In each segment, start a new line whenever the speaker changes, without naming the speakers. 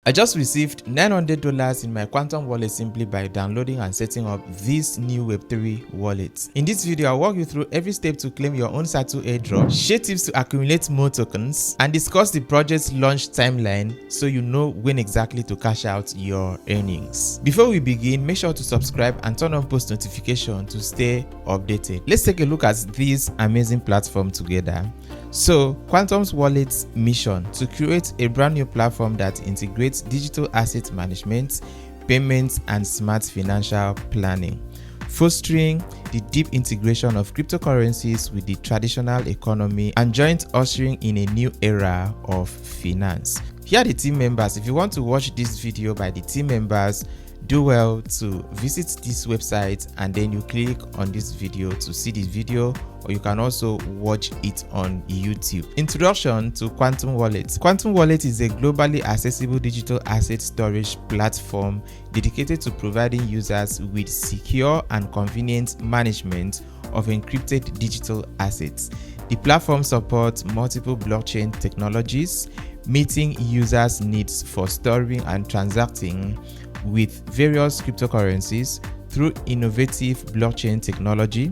I just received $900 in my Quantum wallet simply by downloading and setting up this new Web3 wallet. In this video, I'll walk you through every step to claim your own SATU Airdrop, share tips to accumulate more tokens, and discuss the project's launch timeline so you know when exactly to cash out your earnings. Before we begin, make sure to subscribe and turn on post notification to stay updated. Let's take a look at this amazing platform together. So, Quantum's wallet's mission to create a brand new platform that integrates digital asset management, payments, and smart financial planning, fostering the deep integration of cryptocurrencies with the traditional economy and joint ushering in a new era of finance. Here are the team members. If you want to watch this video by the team members, do well to visit this website and then you click on this video to see this video, or you can also watch it on YouTube. Introduction to Quantum Wallet. Quantum Wallet is a globally accessible digital asset storage platform dedicated to providing users with secure and convenient management of encrypted digital assets. The platform supports multiple blockchain technologies, meeting users' needs for storing and transacting with various cryptocurrencies through innovative blockchain technology.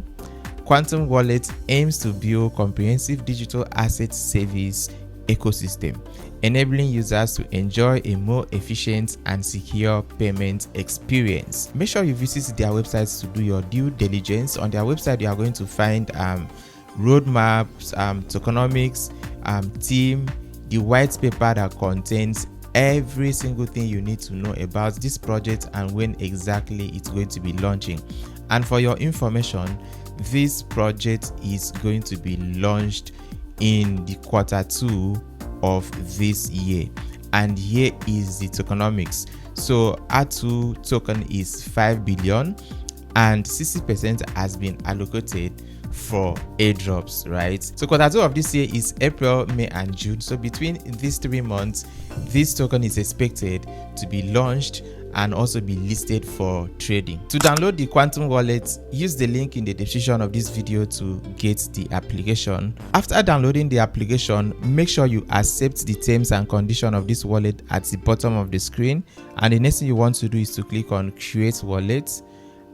Quantum Wallet aims to build comprehensive digital asset service ecosystem, enabling users to enjoy a more efficient and secure payment experience. Make sure you visit their websites to do your due diligence. On their website, you are going to find roadmaps, tokenomics, team, the white paper that contains every single thing you need to know about this project and when exactly it's going to be launching. And for your information, this project is going to be launched in the Q2 of this year. And here is the tokenomics. So SATU token is 5 billion and 60% has been allocated for airdrops, right? So Q2 of this year is April, May, and June. So between these 3 months, this token is expected to be launched and also be listed for trading. To download the Quantum wallet, use the link in the description of this video to get the application. After downloading the application, make sure you accept the terms and conditions of this wallet at the bottom of the screen. And the next thing you want to do is to click on Create Wallet,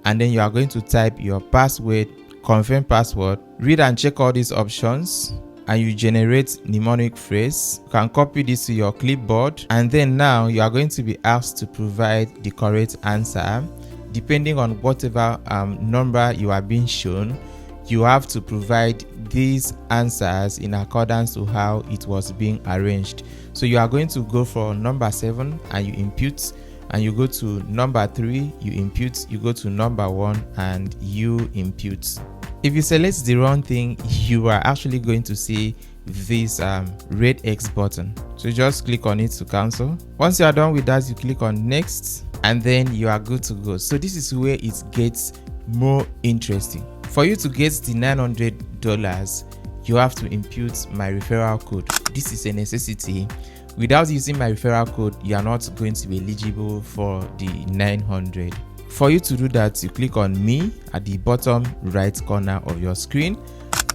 and then you are going to type your password, confirm password, read and check all these options, and you generate mnemonic phrase. You can copy this to your clipboard, and then now you are going to be asked to provide the correct answer. Depending on whatever number you are being shown, you have to provide these answers in accordance to how it was being arranged. So you are going to go for number 7 and you input, and you go to number 3, you input, you go to number 1 and you input. If you select the wrong thing, you are actually going to see this red X button. So just click on it to cancel. Once you are done with that, you click on next and then you are good to go. So this is where it gets more interesting. For you to get the $900, you have to input my referral code. This is a necessity. Without using my referral code, you are not going to be eligible for the 900. For you to do that, you click on me at the bottom right corner of your screen,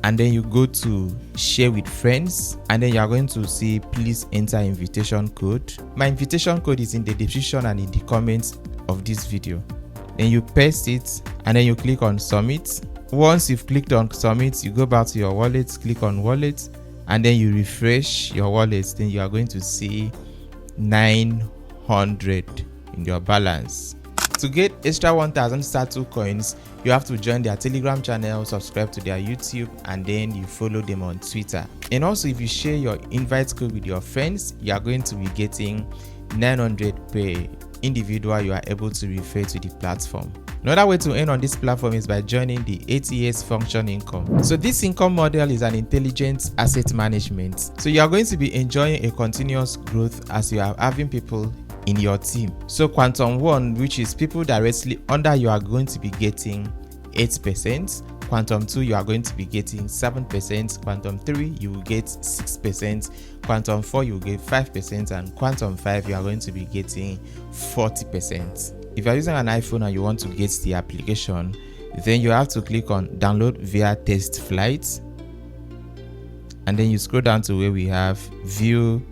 and then you go to share with friends, and then you are going to see please enter invitation code. My invitation code is in the description and in the comments of this video. Then you paste it and then you click on submit. Once you've clicked on submit, you go back to your wallet, click on wallet, and then you refresh your wallet. Then you are going to see 900 in your balance. To get extra 1000 SATU coins, you have to join their Telegram channel, subscribe to their YouTube, and then you follow them on Twitter. And also, if you share your invite code with your friends, you are going to be getting 900 per individual you are able to refer to the platform. Another way to earn on this platform is by joining the ATS Function income. So this income model is an intelligent asset management. So you are going to be enjoying a continuous growth as you are having people in your team. So Quantum 1, which is people directly under you, are going to be getting 8%. Quantum 2, you are going to be getting 7%. Quantum 3, you will get 6%. Quantum 4, you will get 5%. And Quantum 5, you are going to be getting 40%. If you are using an iPhone and you want to get the application, then you have to click on download via test flight, and then you scroll down to where we have view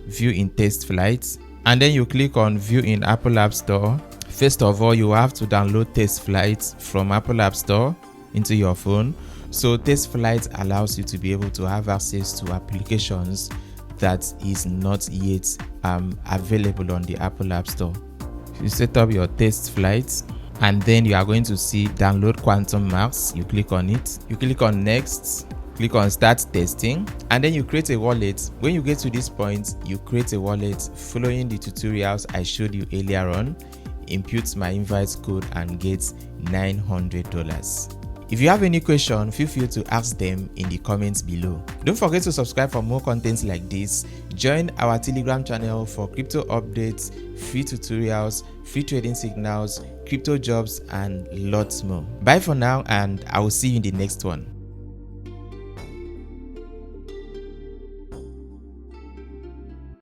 view in test flights, and then you click on view in Apple App Store. First of all, you have to download test flights from Apple App Store into your phone. So test flights allows you to be able to have access to applications that is not yet available on the Apple App Store. You set up your test flights, and then you are going to see download quantum marks. You click on it, you click on next, click on start testing, and then you create a wallet. When you get to this point, you create a wallet following the tutorials I showed you earlier on. Input my invite code and get $900. If you have any question, feel free to ask them in the comments below. Don't forget to subscribe for more contents like this. Join our Telegram channel for crypto updates, free tutorials, free trading signals, crypto jobs, and lots more. Bye for now, and I will see you in the next one.